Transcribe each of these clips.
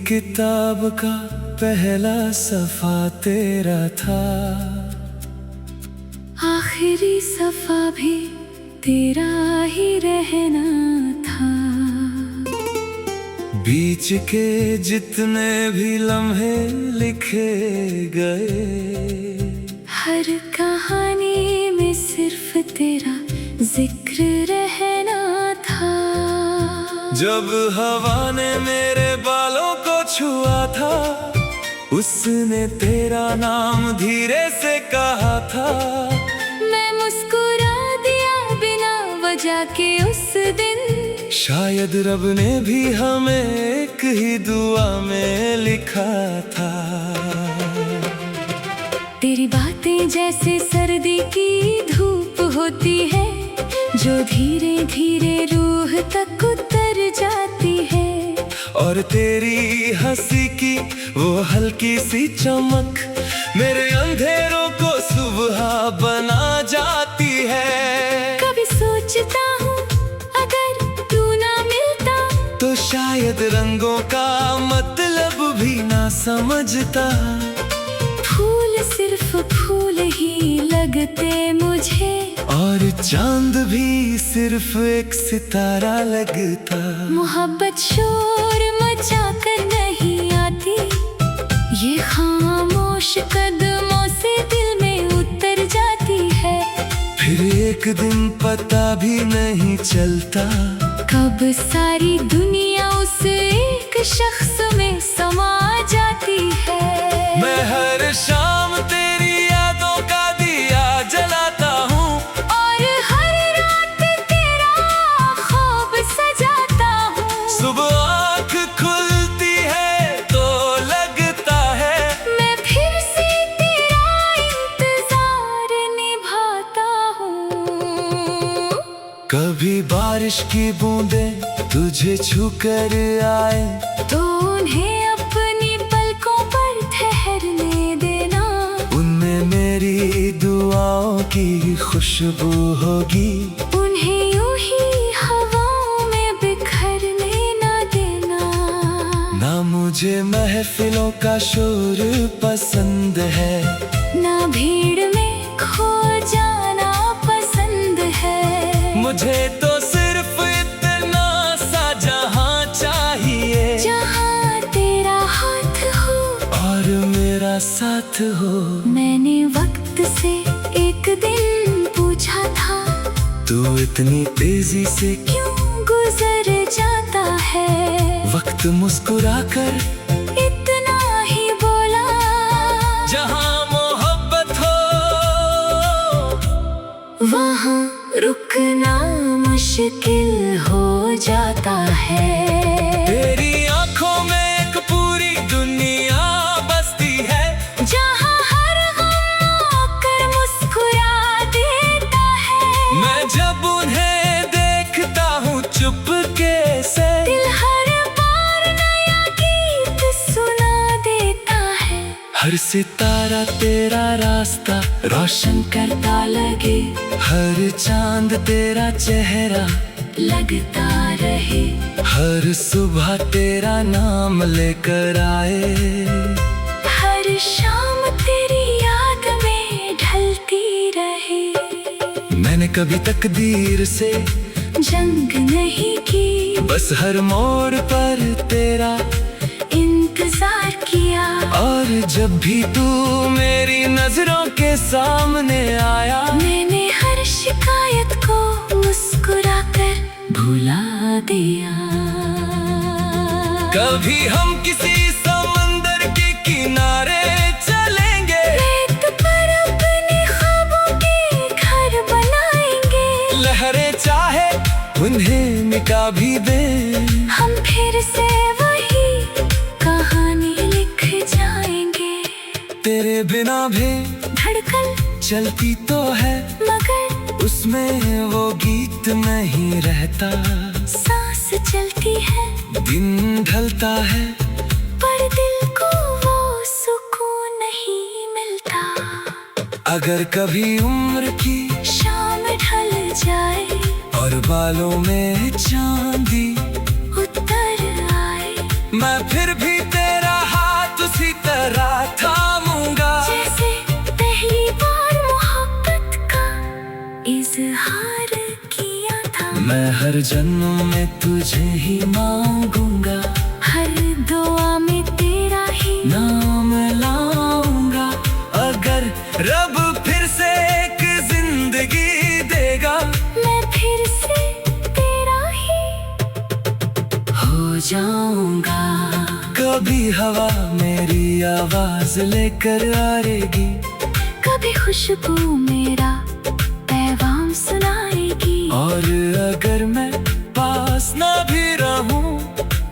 किताब का पहला सफा तेरा था, आखिरी सफा भी तेरा ही रहना था। बीच के जितने भी लम्हे लिखे गए, हर कहानी में सिर्फ तेरा जिक्र रहना था। जब हवा ने मेरे बालों को छुआ था, उसने तेरा नाम धीरे से कहा था। मैं मुस्कुरा दिया बिना वजह के उस दिन, शायद रब ने भी हमें एक ही दुआ में लिखा था। तेरी बातें जैसे सर्दी की धूप होती है, जो धीरे धीरे रूह तक उतर जाती है। और तेरी हंसी की वो हल्की सी चमक मेरे अंधेरों को सुबह बना जाती है। कभी सोचता हूँ अगर तू ना मिलता, तो शायद रंगों का मतलब भी ना समझता। फूल सिर्फ फूल ही लगते मुझे, और चांद भी सिर्फ एक सितारा लगता। मोहब्बत शोर मचा कर नहीं आती, ये खामोश कदमों से दिल में उतर जाती है। फिर एक दिन पता भी नहीं चलता, कब सारी दुनिया उस एक शख्स में समा जाती है। मैं हर शाम तेरी यादों का दिया जलाता हूँ, और हर रात तेरा ख्वाब सजाता हूँ। सुबह आँख खुलती है तो लगता है मैं फिर से तेरा इंतजार निभाता हूँ। कभी बारिश की बूंदें तुझे छू कर आए, तो उन्हें अपनी पलकों पर ठहरने देना। उनमें मेरी दुआओं की खुशबू होगी। उन्हें यूं ही हवाओं में बिखरने ना देना। ना मुझे महफिलों का शोर पसंद है, ना भीड़ में खो जाना पसंद है। मुझे तो सिर्फ इतना सा जहां चाहिए, जहाँ तेरा हाथ हो और मेरा साथ हो। मैंने वक्त से एक दिन पूछा था, तू इतनी तेजी से क्यों गुजर जाता है। वक्त मुस्कुरा कर इतना ही बोला, जहां मोहब्बत हो वहाँ रुकना मुश्किल हो जाता है। तेरी आंखों में एक पूरी दुनिया बसती है, जहाँ हर गम आकर मुस्कुरा देता है। मैं जब उन्हें देखता हूँ चुपके से, दिल हर बार नया गीत सुना देता है। हर सितारा तेरा रास्ता रोशन करता लगे, हर चांद तेरा चेहरा लगता रहे। हर सुबह तेरा नाम लेकर आए। हर शाम तेरी याद में ढलती रहे। मैंने कभी तकदीर से जंग नहीं की, बस हर मोड़ पर तेरा इंतजार किया। और जब भी तू मेरी नजरों के सामने आया, मैंने हर शिकायत को मुस्कुरा कर भुला दिया। कभी हम किसी समंदर के किनारे चलेंगे, रेत पर अपने ख्वाबों के घर बनाएंगे। लहरें चाहे उन्हें मिटा भी दे, हम फिर से वही कहानी लिख जाएंगे। तेरे बिना भी धड़कन चलती तो है, मगर उसमें वो गीत नहीं रहता। सांस चलती है, दिन ढलता है, पर दिल को वो सुकून नहीं मिलता। अगर कभी उम्र की शाम ढल जाए, और बालों में चांदी उतर आए, मैं फिर भी इज़हार किया था। मैं हर जन्म में तुझे ही मांगूंगा, हर दुआ में तेरा ही नाम लाऊंगा। अगर रब फिर से एक जिंदगी देगा, मैं फिर से तेरा ही हो जाऊंगा। कभी हवा मेरी आवाज लेकर आएगी, कभी खुशबू मेरा पैगाम सुनाएगी। और अगर मैं पास ना भी रहूं,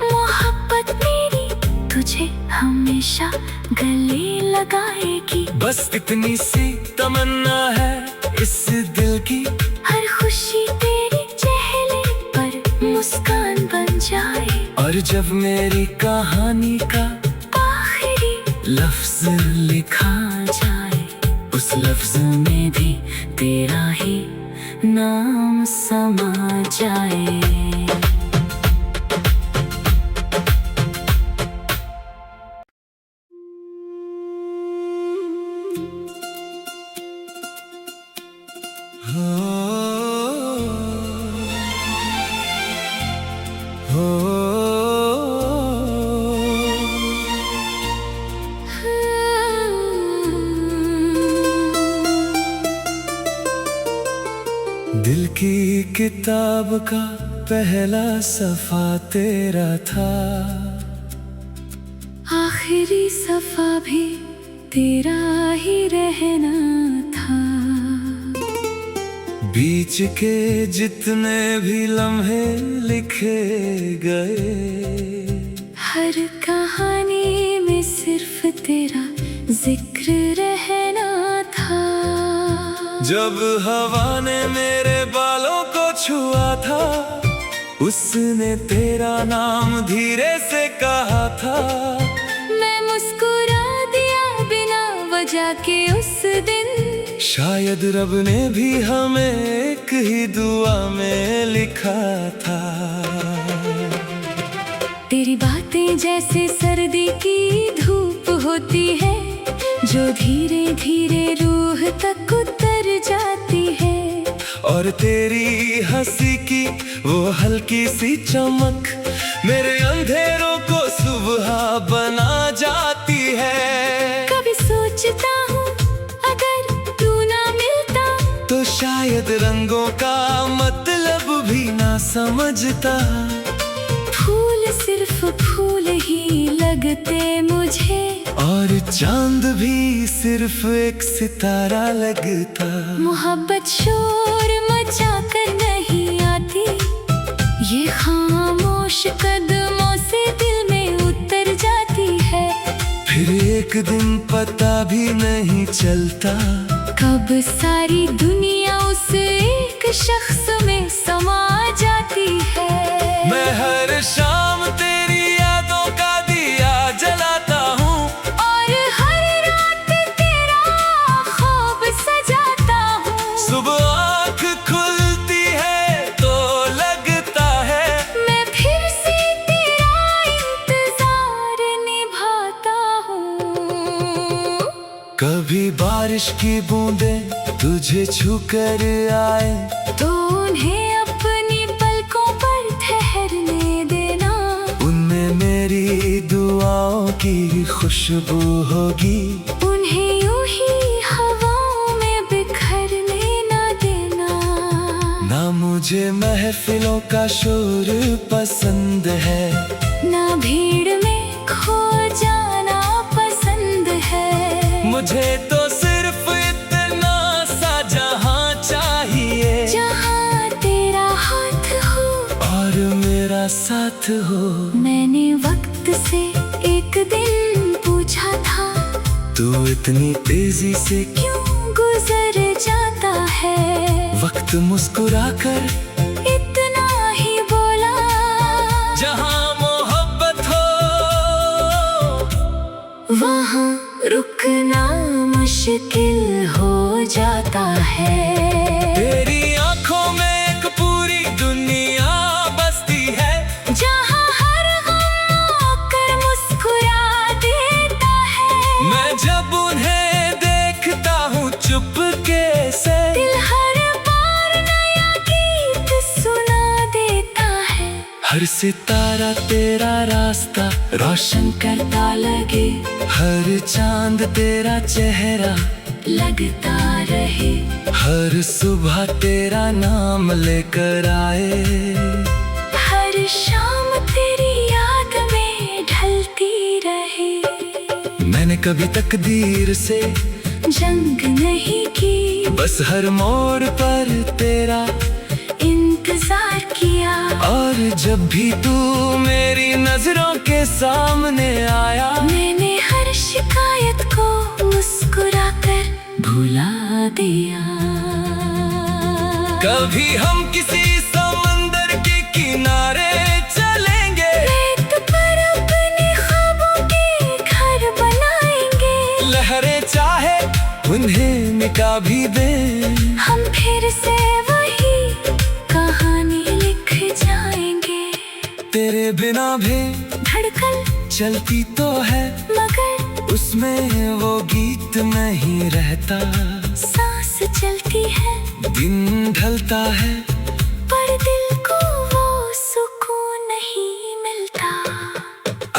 मोहब्बत मेरी तुझे हमेशा गले लगाएगी। बस इतनी सी तमन्ना है इस दिल की, हर खुशी तेरे चेहरे पर मुस्कान बन जाए। और जब मेरी कहानी का आखिरी लफ्ज लिखा जाए, उस लफ्ज में भी तेरा ही नाम समा जाए। दिल की किताब का पहला सफा तेरा था, आखिरी सफा भी तेरा ही रहना था। बीच के जितने भी लम्हे लिखे गए, हर कहानी में सिर्फ तेरा जिक्र रहना था। जब हवा ने मेरे बालों को छुआ था, उसने तेरा नाम धीरे से कहा था। मैं मुस्कुरा दिया बिना वजह के उस दिन, शायद रब ने भी हमें एक ही दुआ में लिखा था। तेरी बातें जैसे सर्दी की धूप होती है, जो धीरे धीरे रूह तक उतर जाती है। और तेरी हंसी की वो हल्की सी चमक मेरे अंधेरों को सुबह बना जाती है। कभी सोचता हूँ अगर तू ना मिलता, तो शायद रंगों का मतलब भी ना समझता। फूल सिर्फ फूल ही लगते मुझे, और चांद भी सिर्फ एक सितारा लगता। मोहब्बत शोर मचा कर नहीं आती, ये खामोश कदमों से दिल में उतर जाती है। फिर एक दिन पता भी नहीं चलता, कब सारी दुनिया उस एक शख्स में समा जाती है। मैं हर शाम तेरी यादों का दिया जलाता हूँ, और हर रात तेरा ख्वाब सजाता हूँ। सुबह आँख खुलती है तो लगता है मैं फिर से तेरा इंतजार निभाता हूँ। कभी बारिश की बूंदें तुझे छू कर आए, तो उन्हें अपनी पलकों पर ठहरने देना। उनमें मेरी दुआओं की खुशबू होगी, उन्हें यूं ही हवाओं में बिखरने ना देना। ना मुझे महफिलों का शोर पसंद है, ना भीड़ में खो जाना पसंद है। मुझे तो सिर्फ इतना सा जहां चाहिए, जहाँ तेरा हाथ हो और मेरा साथ हो। मैंने वक्त से एक दिन पूछा था, तू इतनी तेजी से क्यों गुजर जाता है। वक्त मुस्कुरा कर इतना ही बोला, जहां मोहब्बत हो वहाँ रुकना मुश्किल हो जाता है। तेरी आंखों में एक पूरी दुनिया बसती है, जहाँ हर गम आकर मुस्कुरा देता है। मैं जब उन्हें देखता हूँ चुपके से, दिल हर बार हर सितारा तेरा रास्ता रोशन करता लगे, हर चांद तेरा चेहरा लगता रहे, हर सुबह तेरा नाम लेकर आए, हर शाम तेरी याद में ढलती रहे। मैंने कभी तकदीर से जंग नहीं की, बस हर मोड़ पर तेरा इंतजार किया। और जब भी तू मेरी नजरों के सामने आया, मैंने हर शिकायत को मुस्कुराकर भुला दिया। कभी हम किसी समंदर के किनारे चलेंगे, रेत पर अपने ख्वाबों के घर बनाएंगे। लहरें चाहे उन्हें मिटा भी दे, हम फिर से वही कहानी लिख जाएंगे। तेरे बिना भी धड़कन चलती तो है, मगर उसमें वो गीत नहीं रहता। सांस चलती है, दिन ढलता है, पर दिल को वो सुकून नहीं मिलता।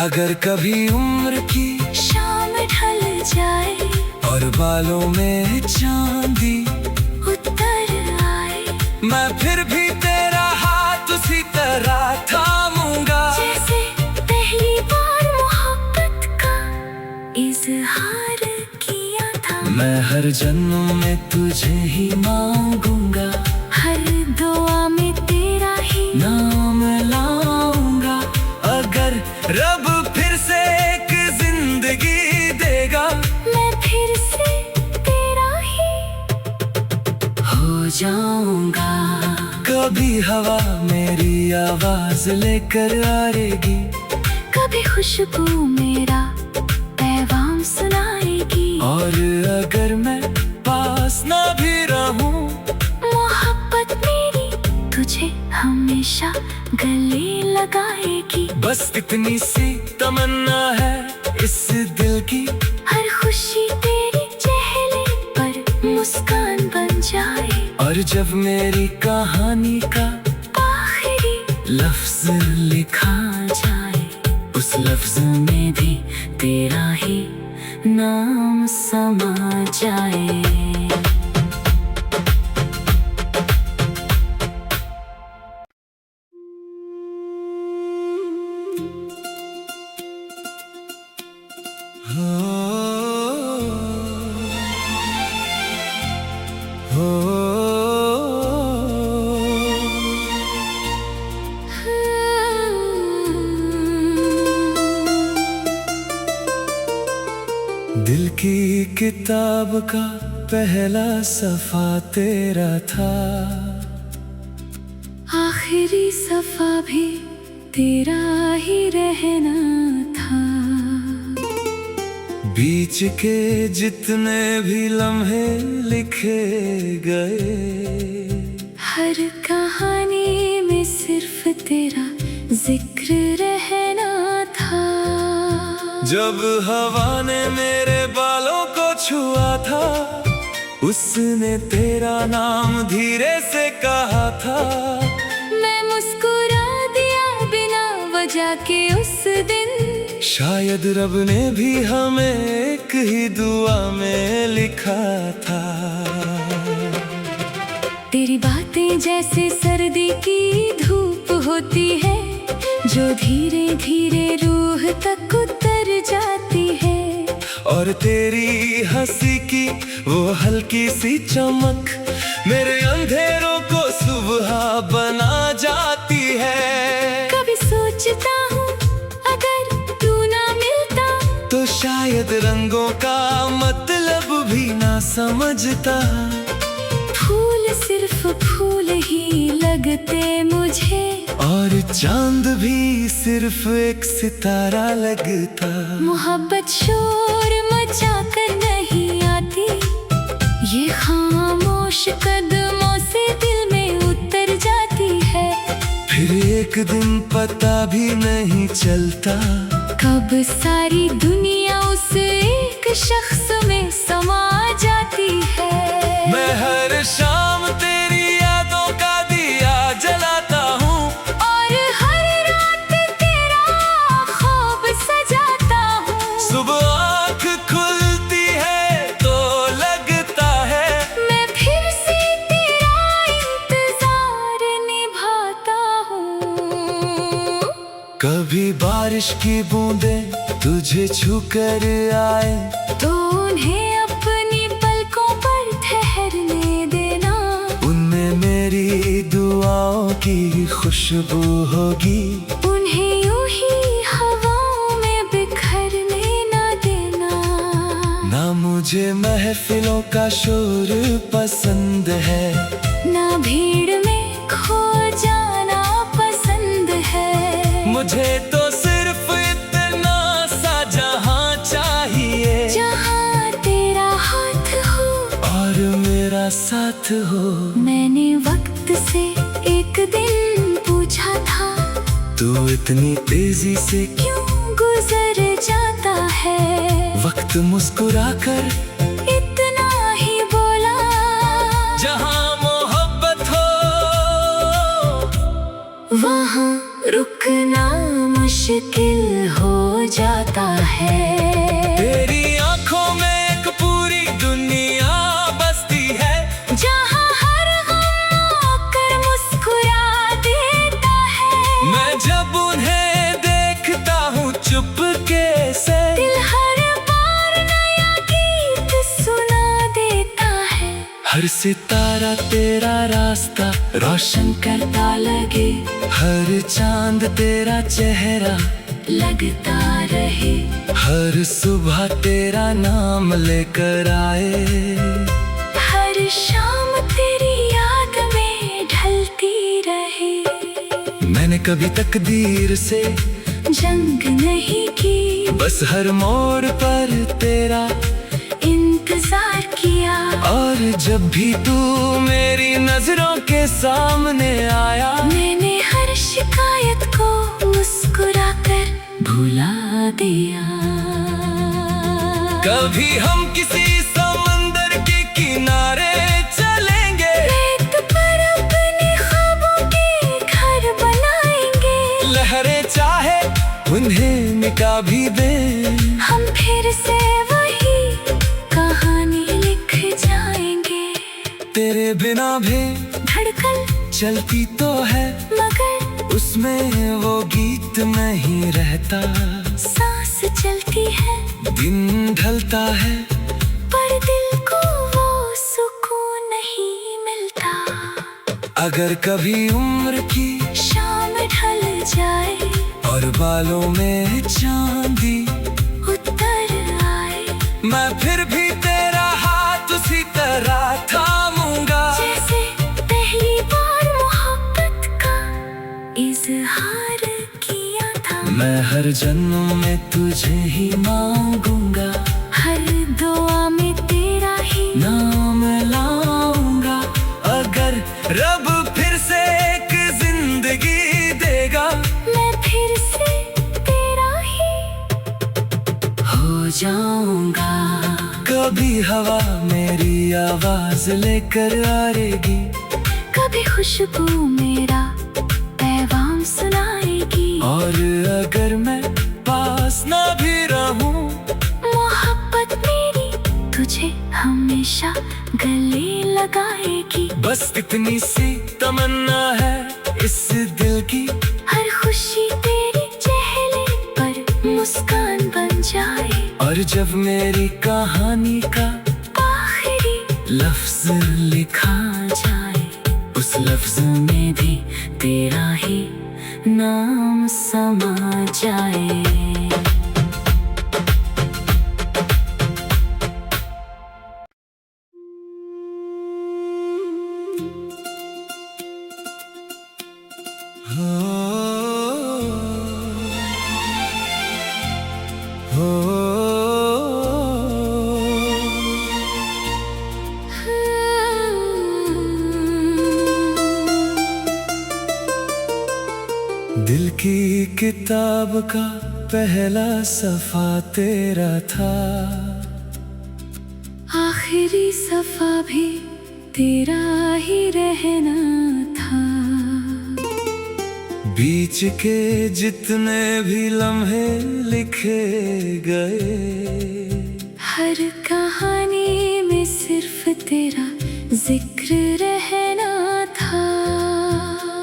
अगर कभी उम्र की शाम ढल जाए और बालों में चांदी उतर आए, मैं फिर भी तेरा हाथ उसी तरह थामूंगा, जैसे पहली बार मोहब्बत का इजहार किया था। मैं हर जन्म में तुझे ही मांगूंगा, हर दुआ में तेरा ही नाम लाऊंगा। अगर रब फिर से एक जिंदगी देगा, मैं फिर से तेरा ही हो जाऊंगा। कभी हवा मेरी आवाज लेकर आएगी, कभी खुशबू मेरा पैगाम सुनाएगी। और अगर मैं पास ना भी रहूं, मोहब्बत मेरी तुझे हमेशा गले लगाएगी। बस इतनी सी तमन्ना है इस दिल की, हर खुशी तेरे चेहरे पर मुस्कान बन जाए। और जब मेरी कहानी का आखिरी लफ्ज लिखा जाए, उस लफ्ज में भी तेरा ही नाम समा जाए। दिल की किताब का पहला सफा तेरा था, आखिरी सफा भी तेरा ही रहना था। बीच के जितने भी लम्हे लिखे गए, हर कहानी में सिर्फ तेरा जिक्र रहना था। जब हवा ने मेरे बालों को छुआ था, उसने तेरा नाम धीरे से कहा था। मैं मुस्कुरा दिया बिना वजह के उस दिन, शायद रब ने भी हमें एक ही दुआ में लिखा था। तेरी बातें जैसे सर्दी की धूप होती है, जो धीरे धीरे रूह तक उतर जाती है। और तेरी हंसी की वो हल्की सी चमक मेरे अंधेरों को सुबह बना जाती है। कभी सोचता हूँ अगर तू ना मिलता, तो शायद रंगों का मतलब भी ना समझता। फूल सिर्फ फूल ही लगते मुझे, और चांद भी सिर्फ एक सितारा लगता। मोहब्बत शोर मचा कर नहीं आती, ये खामोश कदमों से दिल में उतर जाती है। फिर एक दिन पता भी नहीं चलता, कब सारी दुनिया उस एक शख्स में समा जाती है। मैं हर शाम तेरी यादों का दिया जलाता हूँ, और हर कभी बारिश की बूंदें तुझे छू कर आए तो उन्हें अपनी पलकों पर ठहरने देना। उनमें मेरी दुआओं की खुशबू होगी। उन्हें यूं ही हवाओं में बिखरने ना देना। ना मुझे महफिलों का शोर पसंद है, ना भीड़ में खो जाना पसंद है। मुझे तो सिर्फ इतना सा जहां चाहिए, जहां तेरा हाथ हो और मेरा साथ हो। मैंने वक्त से एक दिन पूछा था, तू इतनी तेजी से क्यों गुजर जाता है। वक्त मुस्कुरा कर इतना ही बोला, जहां मोहब्बत हो वहाँ रुकना मुश्किल हो जाता है। तेरी आंखों में एक पूरी दुनिया बसती है, जहाँ हर गम आकर मुस्कुरा देता है। मैं जब उन्हें देखता हूँ चुपके से, दिल हर बार नया गीत सुना देता है। हर सितारा तेरा रास्ता रोशन करता लगे, हर चांद तेरा चेहरा लगता रहे। हर सुबह तेरा नाम लेकर आए। हर शाम तेरी याद में ढलती रहे। मैंने कभी तकदीर से जंग नहीं की, बस हर मोड़ पर तेरा इंतजार किया। और जब भी तू मेरी नजरों के सामने आया, मैंने हर शिकायत को मुस्कुरा कर भुला दिया। कभी हम किसी समंदर के किनारे चलेंगे, रेत पर अपने ख्वाबों के घर बनाएंगे। लहरें चाहे उन्हें मिटा भी दे, हम फिर से वही कहानी लिख जाएंगे। तेरे बिना भी धड़कन चलती तो है, मगर उसमें वो गीत नहीं रहता। सांस चलती है, दिन ढलता है, पर दिल को वो सुकून नहीं मिलता। अगर कभी उम्र की शाम ढल जाए और बालों में चांदी उतर आए, मैं फिर भी तेरा हाथ उसी तरह थामूंगा, जैसे पहली बार मोहब्बत का इजहार किया था। मैं हर जन्म में तुझे ही मांगूंगा, हर दुआ में तेरा ही नाम लाऊंगा। अगर रब फिर से एक जिंदगी देगा, मैं फिर से तेरा ही हो जाऊंगा। कभी हवा मेरी आवाज लेकर आएगी, कभी खुशबू मेरा पैगाम सुनाएगी। और अगर मैं पास ना भी रहूं, मोहब्बत मेरी तुझे हमेशा गले लगाएगी। बस इतनी सी तमन्ना है इस दिल की, हर खुशी तेरे चेहरे पर मुस्कान बन जाए। और जब मेरी कहानी का आखिरी लफ्ज लिखा जाए, उस लफ्ज में भी तेरा ही नाम समा जाए। दिल की किताब का पहला सफा तेरा था, आखिरी सफा भी तेरा ही रहना था। बीच के जितने भी लम्हे लिखे गए, हर कहानी में सिर्फ तेरा जिक्र रहना था।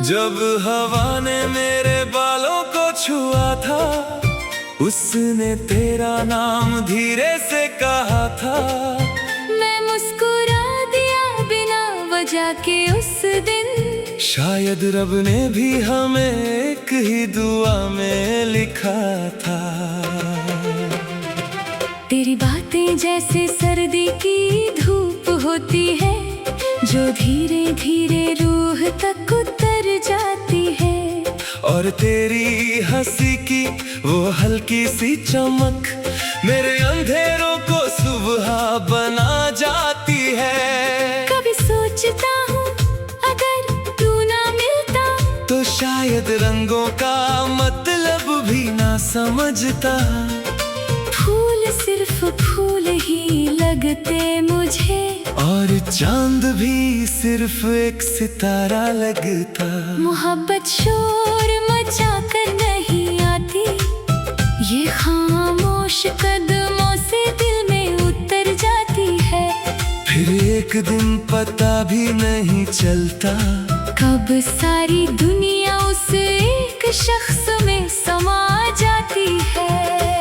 जब हवा ने मेरे बालों को छुआ था, उसने तेरा नाम धीरे से कहा था। मैं मुस्कुरा दिया बिना वजह के उस दिन। शायद रब ने भी हमें एक ही दुआ में लिखा था। तेरी बातें जैसे सर्दी की धूप होती है, जो धीरे धीरे रूह तक उतर जाती है। और तेरी हंसी की वो हल्की सी चमक मेरे अंधेरों को सुबह बना जाती है। कभी सोचता हूँ अगर तू ना मिलता, तो शायद रंगों का मतलब भी ना समझता। फूल सिर्फ फूल ही लगते मुझे, और चांद भी सिर्फ एक सितारा लगता। मोहब्बत शोर मचा कर नहीं आती, ये खामोश कदमों से दिल में उतर जाती है। फिर एक दिन पता भी नहीं चलता, कब सारी दुनिया उस एक शख्स में समा जाती है।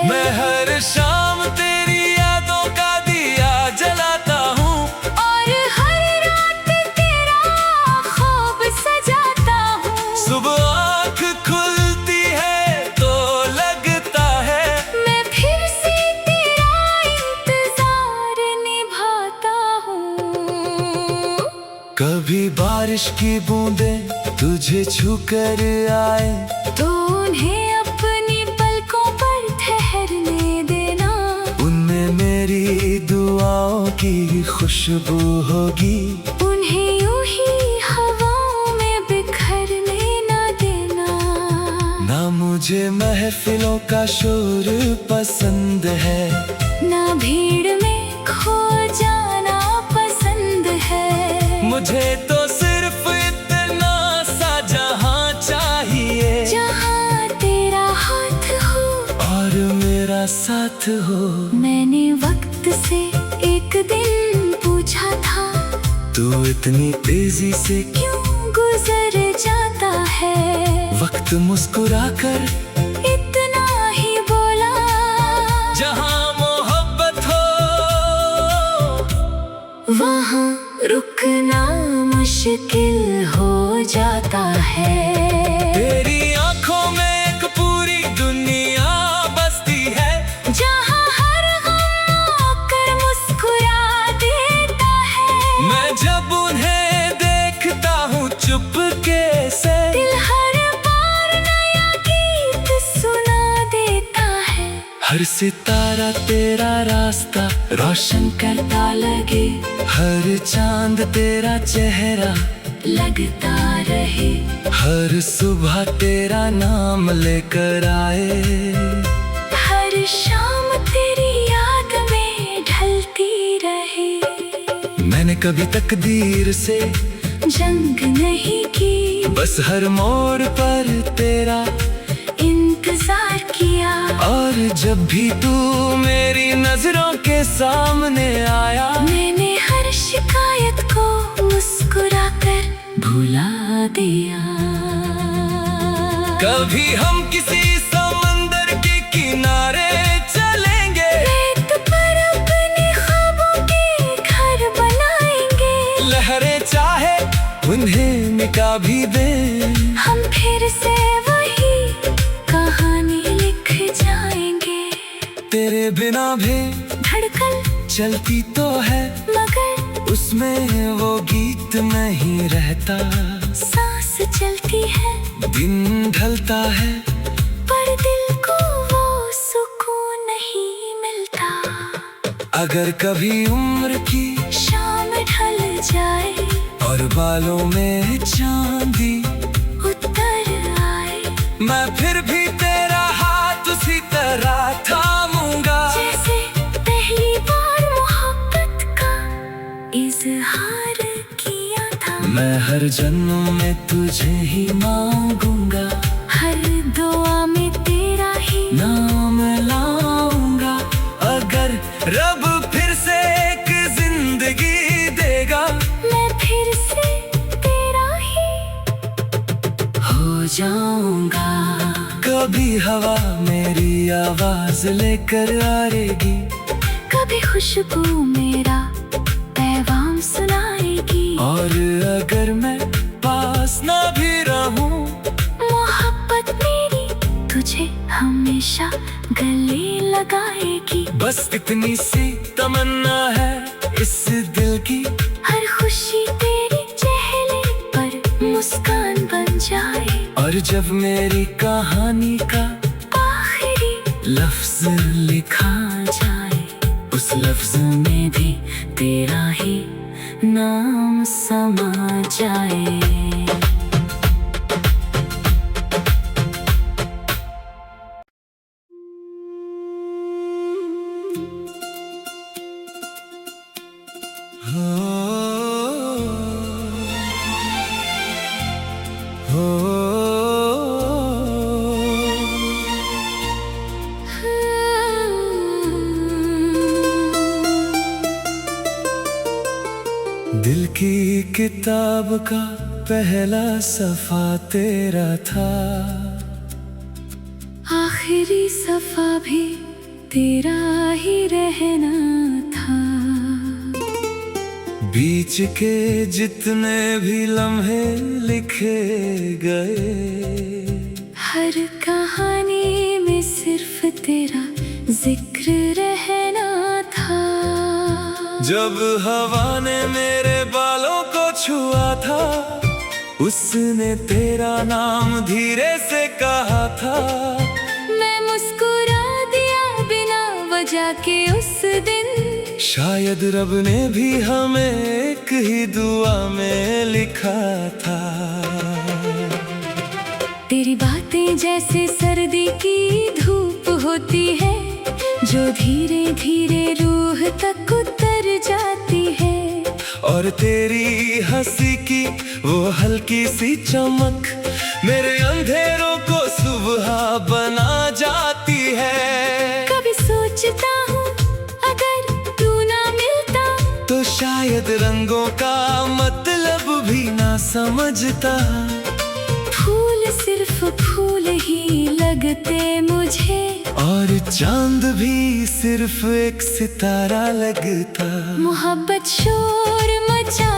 मैं हर शाम तेरी यादों का दिया जलाता हूँ, और हर रात तेरा ख्वाब सजाता हूँ। सुबह आँख खुलती है तो लगता है मैं फिर से तेरा इंतजार निभाता हूँ। कभी बारिश की बूंदें तुझे छू कर आए, तो उन्हें अपनी पलकों पर ठहरने देना। उनमें मेरी दुआओं की खुशबू होगी। उन्हें यूं ही हवाओं में बिखरने ना देना। ना मुझे महफिलों का शोर पसंद है, ना भीड़ में खो जाना पसंद है। मुझे तो सिर्फ इतना सा जहां चाहिए, जहाँ तेरा हाथ हो और मेरा साथ हो। मैंने वक्त से एक दिन पूछा था, तू इतनी तेजी से क्यों गुजर जाता है। वक्त मुस्कुरा कर इतना ही बोला, जहां मोहब्बत हो वहाँ रुकना मुश्किल हो जाता है। तेरी आंखों में एक पूरी दुनिया बसती है, जहाँ हर गम आकर मुस्कुरा देता है। मैं जब उन्हें देखता हूँ चुपके से, दिल हर बार नया गीत सुना देता है। हर सितारा तेरा रास्ता रोशन करता लगे, हर चांद तेरा चेहरा लगता रहे। हर सुबह तेरा नाम लेकर आए। हर शाम तेरी याद में ढलती रहे। मैंने कभी तकदीर से जंग नहीं की, बस हर मोड़ पर तेरा इंतजार किया। और जब भी तू मेरी नजरों के सामने आया, मैंने हर शिकायत को मुस्कुरा कर भुला दिया। कभी हम किसी समंदर के किनारे चलेंगे, रेत पर अपने ख्वाबों के घर बनाएंगे। लहरें चाहे उन्हें मिटा भी दें, हम फिर से वही कहानी लिख जाएंगे। तेरे बिना भी धड़कन चलती तो है, मगर उसमें वो गीत नहीं रहता। सांस चलती है, दिन ढलता है, पर दिल को वो सुकून नहीं मिलता। अगर कभी उम्र की शाम ढल जाए और बालों में चांदी उतर आए, मैं फिर भी तेरा हाथ उसी तरह थामूंगा, जैसे पहली बार मोहब्बत का इजहार किया था। मैं हर जन्म में तुझे ही मांगूंगा, हर दुआ में तेरा ही नाम लाऊंगा। अगर रब फिर से एक जिंदगी देगा, मैं फिर से तेरा ही जाऊंगा। कभी हवा मेरी आवाज लेकर आएगी, कभी खुशबू मेरा पैगाम सुनाएगी। और अगर मैं पास ना भी रहूं, मोहब्बत मेरी तुझे हमेशा गले लगाएगी। बस इतनी सी तमन्ना है इस दिल की, हर खुशी तेरे चेहरे पर मुस्कान बन जाए। और जब मेरी कहानी का आखिरी लफ्ज लिखा जाए, उस लफ्ज में भी तेरा ही नाम समा जाए। दिल की किताब का पहला सफा तेरा था, आखिरी सफा भी तेरा ही रहना था। बीच के जितने भी लम्हे लिखे गए, हर कहानी में सिर्फ तेरा जिक्र रहना था। जब हवा ने मेरे बालों को छुआ था, उसने तेरा नाम धीरे से कहा था। मैं मुस्कुरा दिया बिना वजह के उस दिन, शायद रब ने भी हमें एक ही दुआ में लिखा था। तेरी बातें जैसे सर्दी की धूप होती है, जो धीरे धीरे रूह तक उतर जाती है। और तेरी हंसी की वो हल्की सी चमक मेरे अंधेरों को सुबह बना जाती है। कभी सोचता हूँ अगर तू ना मिलता, तो शायद रंगों का मतलब भी ना समझता। फूल सिर्फ फूल ही लगते मुझे, और चांद भी सिर्फ एक सितारा लगता। मोहब्बत शोर मचा